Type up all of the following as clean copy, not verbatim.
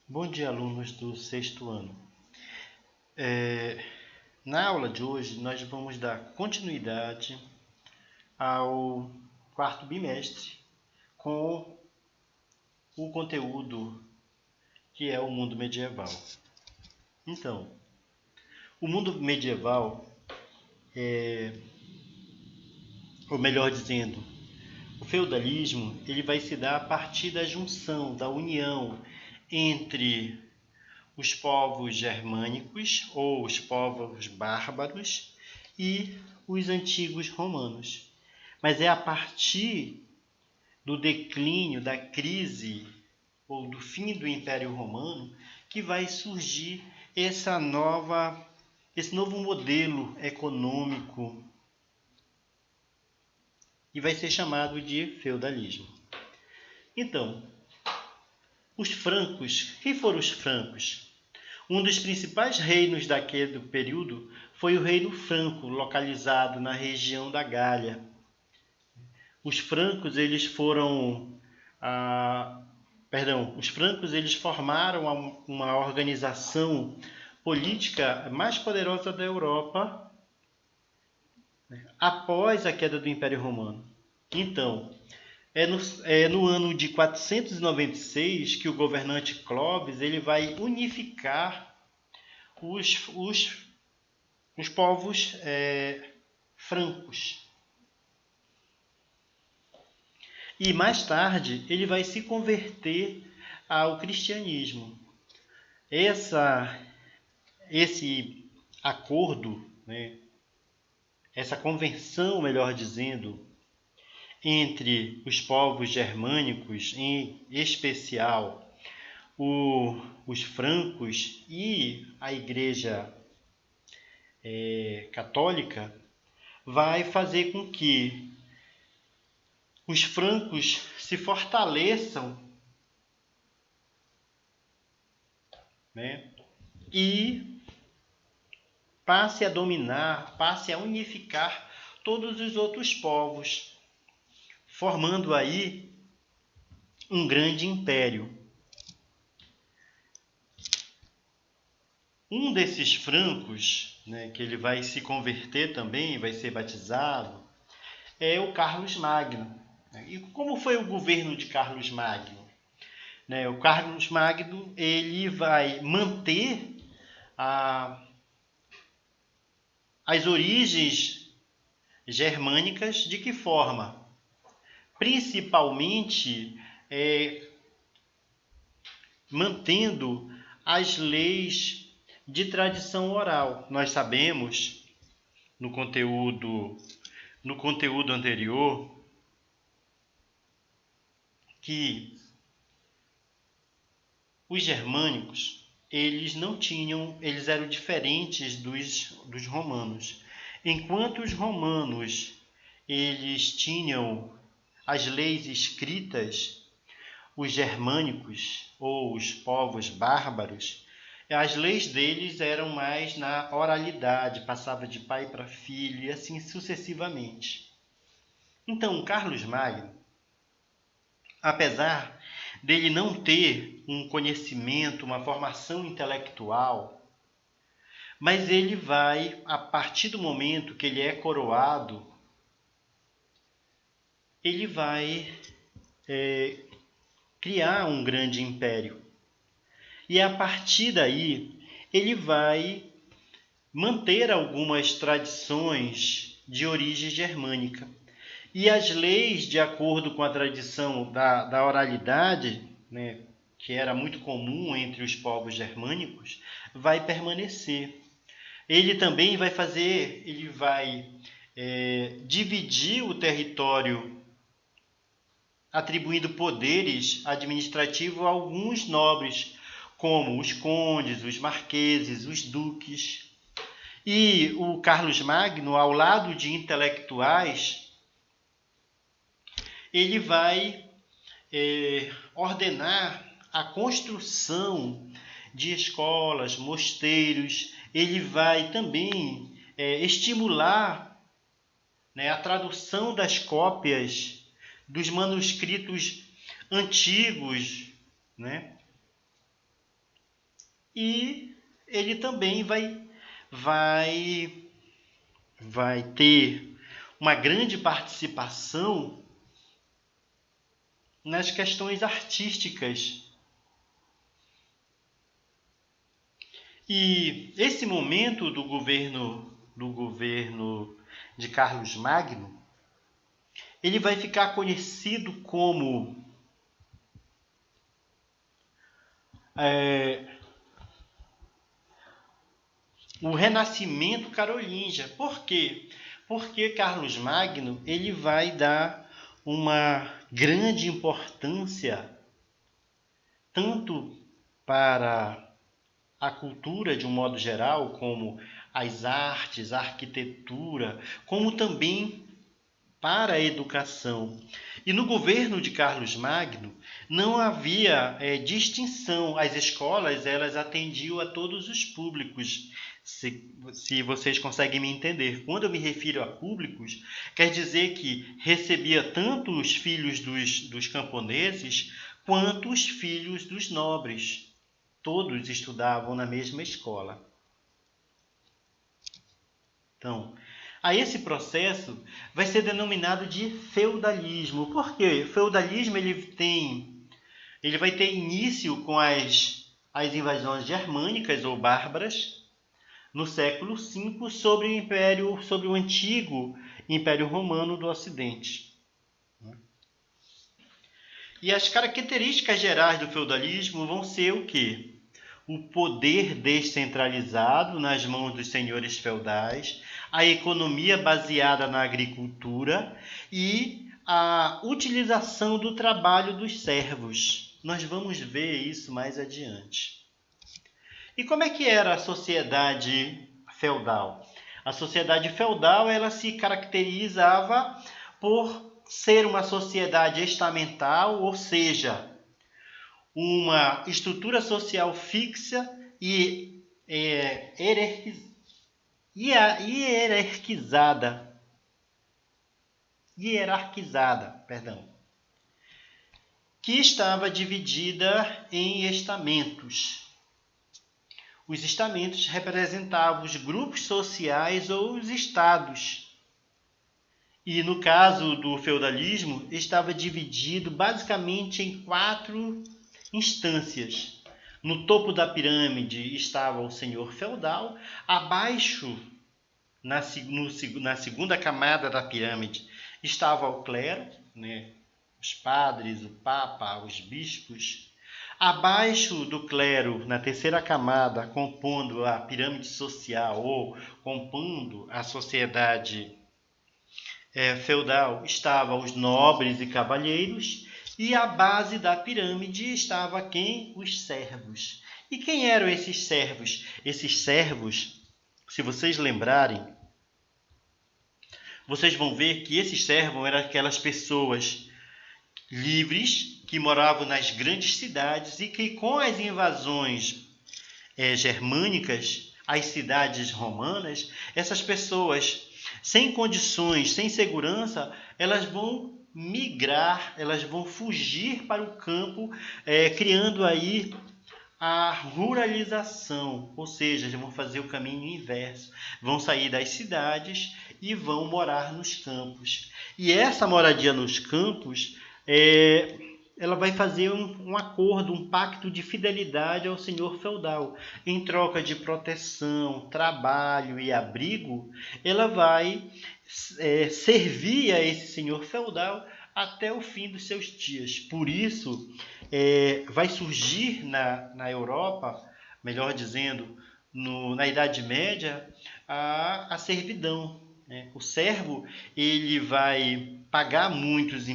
Bom dia, alunos do sexto ano. Na aula de hoje, nós vamos dar continuidade ao quarto bimestre com o conteúdo que é o mundo medieval. Então, o mundo medieval, ou melhor dizendo, o feudalismo, ele vai se dar a partir da junção, da união entre os povos germânicos ou os povos bárbaros e os antigos romanos. Mas é a partir do declínio, da crise ou do fim do Império Romano que vai surgir esse novo modelo econômico e vai ser chamado de feudalismo. Então, os francos, quem foram os francos? Um dos principais reinos daquele período foi o Reino Franco, localizado na região da Gália. Os francos, eles foram... os francos, eles formaram uma organização política mais poderosa da Europa, né, após a queda do Império Romano. Então, é no ano de 496 que o governante Clovis ele vai unificar os povos francos. E mais tarde ele vai se converter ao cristianismo. Esse acordo, né, essa conversão, melhor dizendo, entre os povos germânicos, em especial os francos e a Igreja católica, vai fazer com que os francos se fortaleçam, né, e passe a dominar, passe a unificar todos os outros povos, formando aí um grande império. Um desses francos, né, que ele vai se converter também, vai ser batizado, é o Carlos Magno. E como foi o governo de Carlos Magno? O Carlos Magno ele vai manter as origens germânicas. De que forma? Principalmente mantendo as leis de tradição oral. Nós sabemos, no conteúdo anterior, que os germânicos, eles eram diferentes dos romanos. Enquanto os romanos, eles tinham as leis escritas, os germânicos, ou os povos bárbaros, as leis deles eram mais na oralidade, passava de pai para filho e assim sucessivamente. Então, Carlos Magno, apesar dele não ter um conhecimento, uma formação intelectual, mas ele vai, a partir do momento que ele é coroado, ele vai criar um grande império. E a partir daí, ele vai manter algumas tradições de origem germânica. E as leis, de acordo com a tradição da oralidade, né, que era muito comum entre os povos germânicos, vai permanecer. Ele também vai dividir o território, atribuindo poderes administrativos a alguns nobres, como os condes, os marqueses, os duques. E o Carlos Magno, ao lado de intelectuais, ele vai ordenar a construção de escolas, mosteiros. Ele vai também estimular, né, a tradução das cópias dos manuscritos antigos, né, e ele também vai ter uma grande participação nas questões artísticas. E esse momento do governo de Carlos Magno, ele vai ficar conhecido como o Renascimento Carolíngia. Por quê? Porque Carlos Magno ele vai dar uma grande importância tanto para a cultura de um modo geral, como as artes, a arquitetura, como também para a educação. E no governo de Carlos Magno não havia distinção. As escolas elas atendiam a todos os públicos, se vocês conseguem me entender. Quando eu me refiro a públicos, quer dizer que recebia tanto os filhos dos camponeses quanto os filhos dos nobres. Todos estudavam na mesma escola. Então, a esse processo vai ser denominado de feudalismo. Por quê? O feudalismo ele vai ter início com as invasões germânicas ou bárbaras no século V sobre o antigo Império Romano do Ocidente. E as características gerais do feudalismo vão ser o quê? O poder descentralizado nas mãos dos senhores feudais, a economia baseada na agricultura e a utilização do trabalho dos servos. Nós vamos ver isso mais adiante. E como é que era a sociedade feudal? A sociedade feudal ela se caracterizava por ser uma sociedade estamental, ou seja, uma estrutura social fixa e hierarquizada, que estava dividida em estamentos. Os estamentos representavam os grupos sociais ou os estados. E no caso do feudalismo, estava dividido basicamente em 4 instâncias. No topo da pirâmide estava o senhor feudal, abaixo, na segunda camada da pirâmide, estava o clero, né? Os padres, o papa, os bispos. Abaixo do clero, na terceira camada, compondo a pirâmide social ou compondo a sociedade feudal, estavam os nobres e cavalheiros, e à base da pirâmide estava quem? Os servos. E quem eram esses servos? Esses servos, se vocês lembrarem, vocês vão ver que esses servos eram aquelas pessoas livres que moravam nas grandes cidades e que com as invasões germânicas, as cidades romanas, essas pessoas sem condições, sem segurança, elas vão migrar, elas vão fugir para o campo, criando aí a ruralização, ou seja, eles vão fazer o caminho inverso, vão sair das cidades e vão morar nos campos. E essa moradia nos campos, ela vai fazer um acordo, um pacto de fidelidade ao senhor feudal. Em troca de proteção, trabalho e abrigo, ela vai servir a esse senhor feudal até o fim dos seus dias. Por isso, vai surgir na Europa, melhor dizendo, na Idade Média, a servidão. O servo ele vai pagar muitos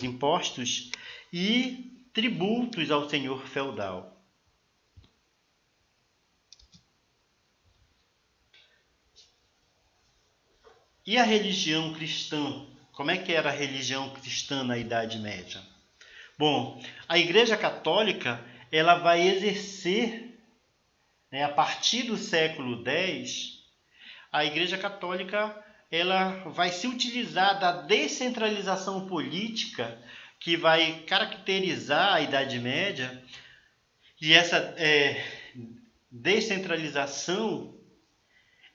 impostos e tributos ao senhor feudal. E a religião cristã? Como é que era a religião cristã na Idade Média? Bom, a Igreja Católica ela vai exercer, a partir do século X, a Igreja Católica ela vai se utilizar da descentralização política que vai caracterizar a Idade Média, e descentralização,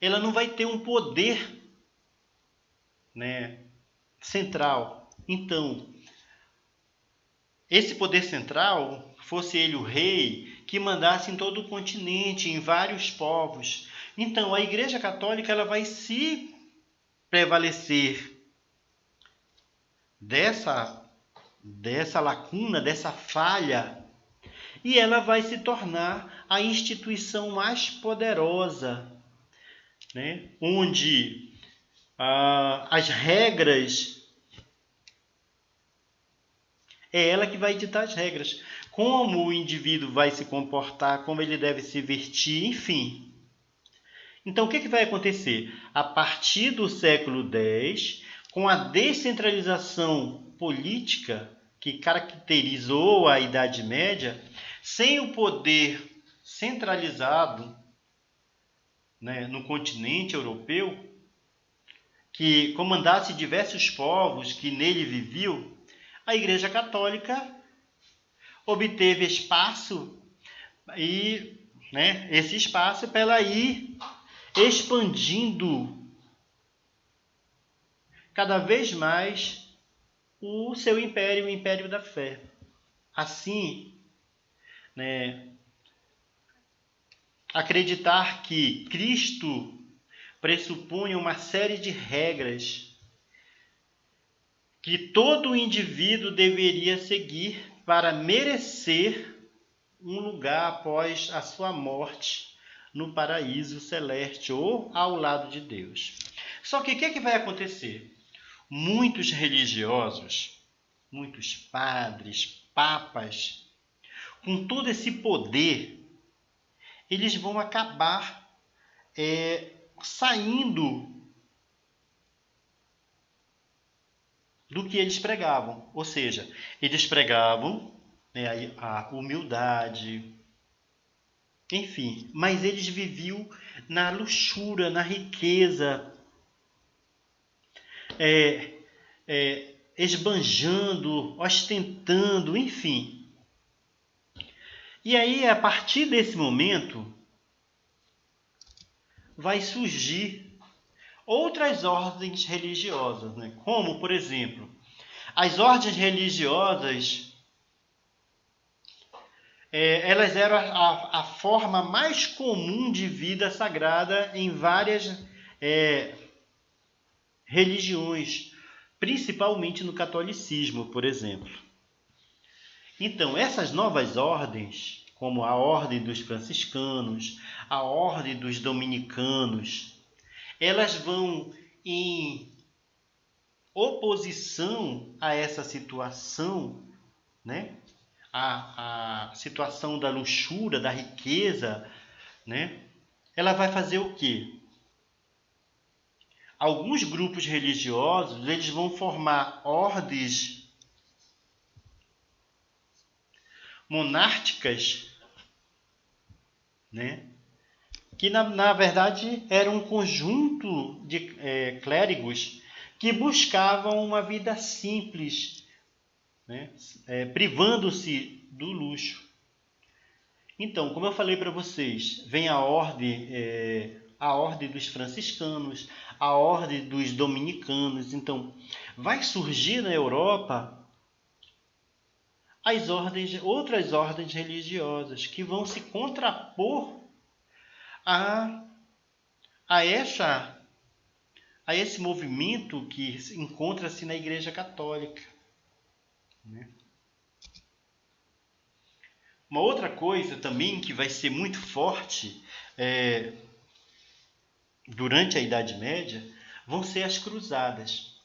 ela não vai ter um poder, né, central. Então, esse poder central, fosse ele o rei, que mandasse em todo o continente, em vários povos. Então, a Igreja Católica ela vai se prevalecer dessa lacuna, dessa falha, e ela vai se tornar a instituição mais poderosa, né? Onde as regras, é ela que vai ditar as regras. Como o indivíduo vai se comportar, como ele deve se vestir, enfim. Então, o que vai acontecer? A partir do século X, com a descentralização política que caracterizou a Idade Média, sem o poder centralizado, né, no continente europeu, que comandasse diversos povos que nele viviam, a Igreja Católica obteve espaço e, né, esse espaço para ela ir expandindo cada vez mais o seu império, o império da fé. Assim, né, acreditar que Cristo pressupõe uma série de regras que todo indivíduo deveria seguir para merecer um lugar após a sua morte no paraíso celeste ou ao lado de Deus. Só que o que vai acontecer? Muitos religiosos, muitos padres, papas, com todo esse poder, eles vão acabar saindo do que eles pregavam. Ou seja, eles pregavam, né, a humildade, enfim, mas eles viviam na luxúria, na riqueza, esbanjando, ostentando, enfim. E aí, a partir desse momento, vai surgir outras ordens religiosas, né? Como, por exemplo, as ordens religiosas, elas eram a forma mais comum de vida sagrada em várias religiões, principalmente no catolicismo, por exemplo. Então, essas novas ordens, como a ordem dos franciscanos, a ordem dos dominicanos, elas vão em oposição a essa situação, né? A situação da luxúria, da riqueza, né? Ela vai fazer o quê? Alguns grupos religiosos, eles vão formar ordens monárquicas, né? Que na verdade era um conjunto de clérigos que buscavam uma vida simples, né? Privando-se do luxo. Então, como eu falei para vocês, vem a ordem dos franciscanos, a ordem dos dominicanos. Então, vai surgir na Europa outras ordens religiosas que vão se contrapor a esse movimento que encontra-se na Igreja Católica, né? Uma outra coisa também que vai ser muito forte durante a Idade Média vão ser as cruzadas.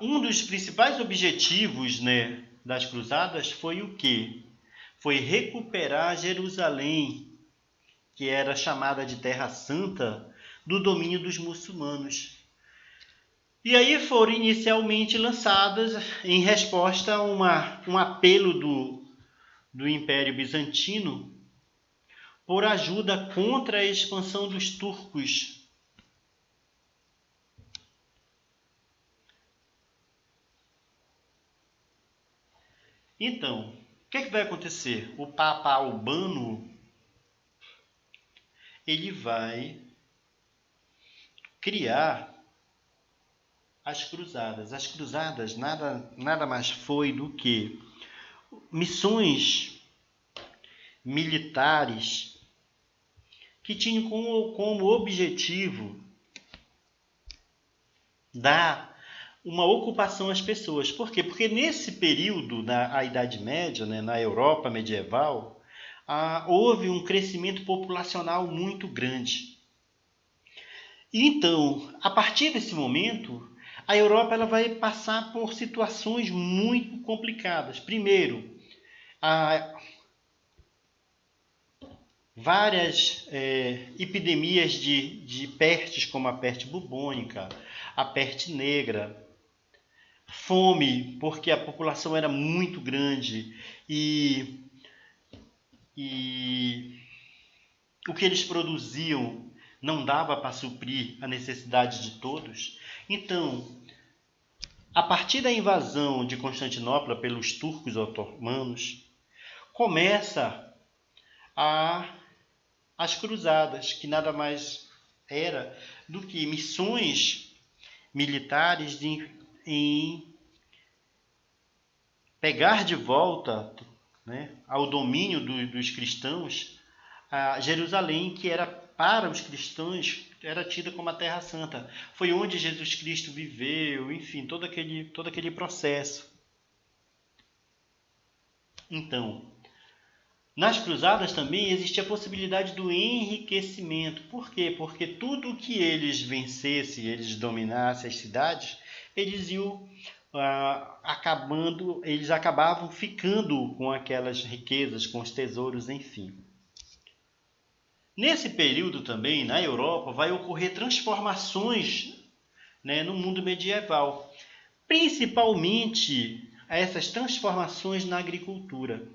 Um dos principais objetivos, né, das cruzadas foi o quê? Foi recuperar Jerusalém, que era chamada de Terra Santa, do domínio dos muçulmanos. E aí foram inicialmente lançadas em resposta a um apelo do Império Bizantino por ajuda contra a expansão dos turcos. Então, que vai acontecer? O Papa Albano, ele vai criar as cruzadas. As cruzadas nada mais foi do que missões militares que tinham como objetivo dar uma ocupação às pessoas. Por quê? Porque nesse período, na Idade Média, né, na Europa medieval, houve um crescimento populacional muito grande. E então, a partir desse momento, a Europa ela vai passar por situações muito complicadas. Primeiro, várias epidemias de pestes, como a peste bubônica, a peste negra, fome, porque a população era muito grande e o que eles produziam não dava para suprir a necessidade de todos. Então, a partir da invasão de Constantinopla pelos turcos otomanos, começa as cruzadas, que nada mais era do que missões militares em pegar de volta, né, ao domínio dos cristãos a Jerusalém, que era para os cristãos era tida como a Terra Santa. Foi onde Jesus Cristo viveu, enfim, todo aquele processo. Então, nas cruzadas também existia a possibilidade do enriquecimento. Por quê? Porque tudo que eles vencessem, eles dominassem as cidades, eles iam eles acabavam ficando com aquelas riquezas, com os tesouros, enfim. Nesse período também, na Europa, vai ocorrer transformações, né, no mundo medieval, principalmente essas transformações na agricultura.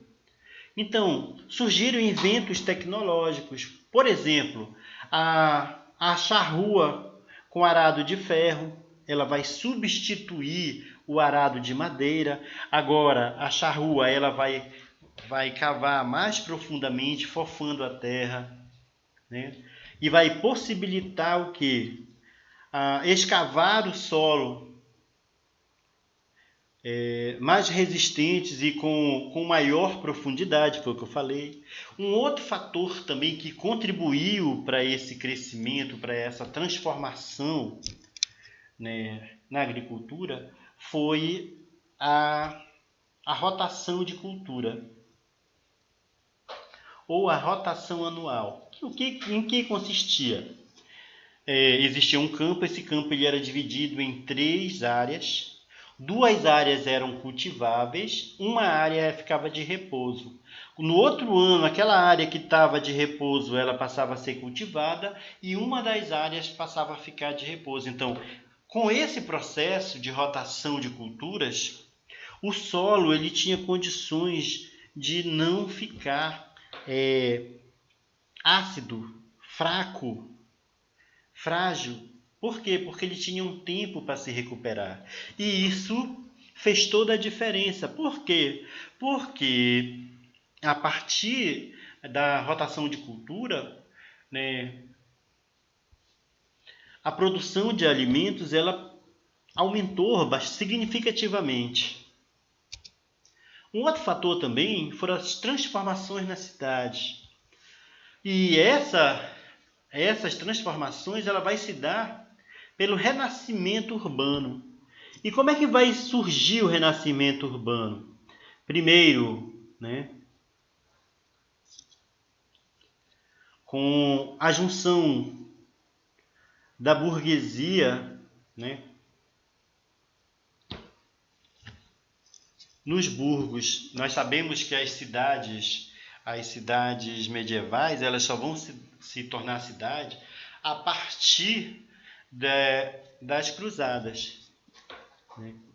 Então, surgiram inventos tecnológicos. Por exemplo, a charrua com arado de ferro, ela vai substituir o arado de madeira. Agora, a charrua ela vai cavar mais profundamente, fofando a terra, né? E vai possibilitar o quê? Escavar o solo mais resistentes e com maior profundidade, foi o que eu falei. Um outro fator também que contribuiu para esse crescimento, para essa transformação, né, na agricultura, foi a rotação de cultura, ou a rotação anual. Em que consistia? Existia um campo, esse campo ele era dividido em 3 áreas. 2 áreas eram cultiváveis, uma área ficava de repouso. No outro ano, aquela área que estava de repouso, ela passava a ser cultivada e uma das áreas passava a ficar de repouso. Então, com esse processo de rotação de culturas, o solo ele tinha condições de não ficar ácido, fraco, frágil. Por quê? Porque ele tinha um tempo para se recuperar. E isso fez toda a diferença. Por quê? Porque a partir da rotação de cultura, né, a produção de alimentos ela aumentou significativamente. Um outro fator também foram as transformações na cidade. E essas transformações ela vai se dar pelo renascimento urbano. E como é que vai surgir o renascimento urbano? Primeiro, né, com a junção da burguesia, né, nos burgos. Nós sabemos que as cidades medievais, elas só vão se tornar cidade a partir das cruzadas.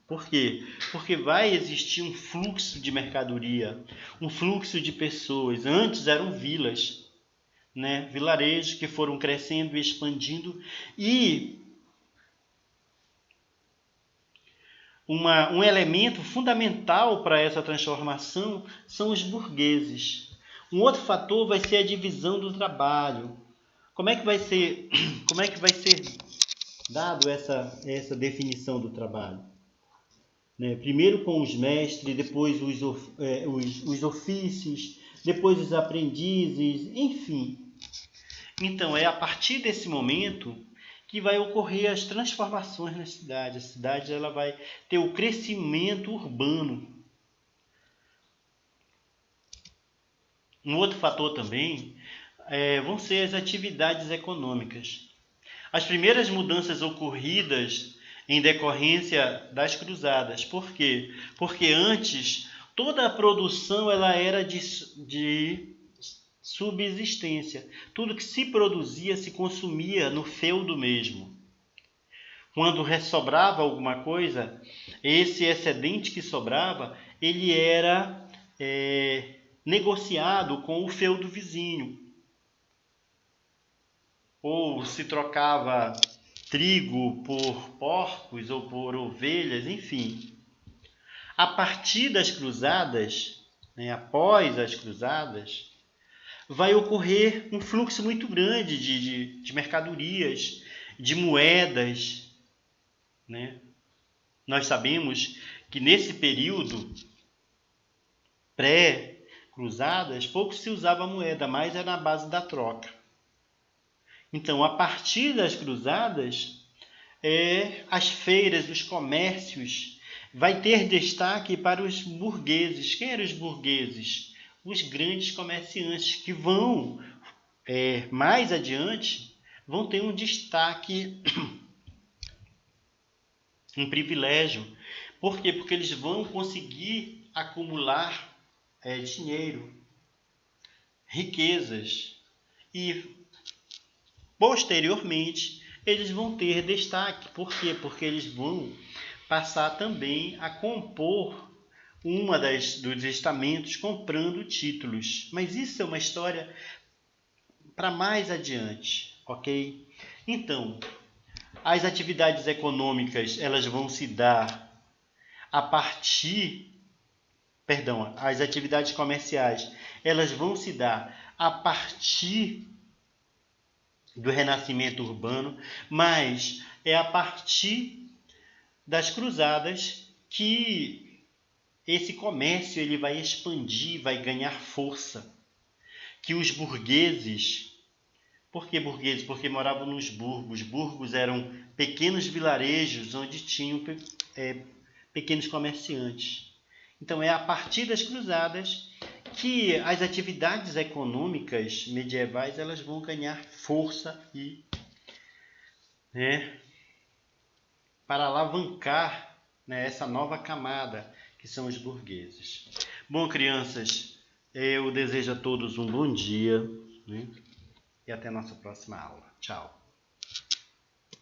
Por quê? Porque vai existir um fluxo de mercadoria, um fluxo de pessoas. Antes eram vilas, né? Vilarejos que foram crescendo e expandindo, e um elemento fundamental para essa transformação são os burgueses. Um outro fator vai ser a divisão do trabalho. Como é que vai ser dado essa definição do trabalho? Né? Primeiro com os mestres, depois os ofícios, depois os aprendizes, enfim. Então, é a partir desse momento que vai ocorrer as transformações na cidade. A cidade ela vai ter o crescimento urbano. Um outro fator também vão ser as atividades econômicas. As primeiras mudanças ocorridas em decorrência das cruzadas. Por quê? Porque antes toda a produção ela era de subsistência. Tudo que se produzia se consumia no feudo mesmo. Quando ressobrava alguma coisa, esse excedente que sobrava, ele era negociado com o feudo vizinho. Ou se trocava trigo por porcos ou por ovelhas, enfim. A partir das cruzadas, após as cruzadas, vai ocorrer um fluxo muito grande de mercadorias, de moedas. Né? Nós sabemos que nesse período pré-cruzadas, pouco se usava moeda, mais era na base da troca. Então, a partir das cruzadas, as feiras, os comércios, vai ter destaque para os burgueses. Quem eram os burgueses? Os grandes comerciantes que vão, mais adiante, vão ter um destaque, um privilégio. Por quê? Porque eles vão conseguir acumular dinheiro, riquezas e posteriormente, eles vão ter destaque. Por quê? Porque eles vão passar também a compor dos estamentos comprando títulos. Mas isso é uma história para mais adiante, ok? Então, as atividades econômicas elas vão se dar as atividades comerciais elas vão se dar a partir do renascimento urbano, mas é a partir das cruzadas que esse comércio ele vai expandir, vai ganhar força. Que os burgueses, por que burgueses? Porque moravam nos burgos. Burgos eram pequenos vilarejos onde tinham pequenos comerciantes. Então é a partir das cruzadas que as atividades econômicas medievais elas vão ganhar força para alavancar essa nova camada que são os burgueses. Bom, crianças, eu desejo a todos um bom dia e até a nossa próxima aula. Tchau.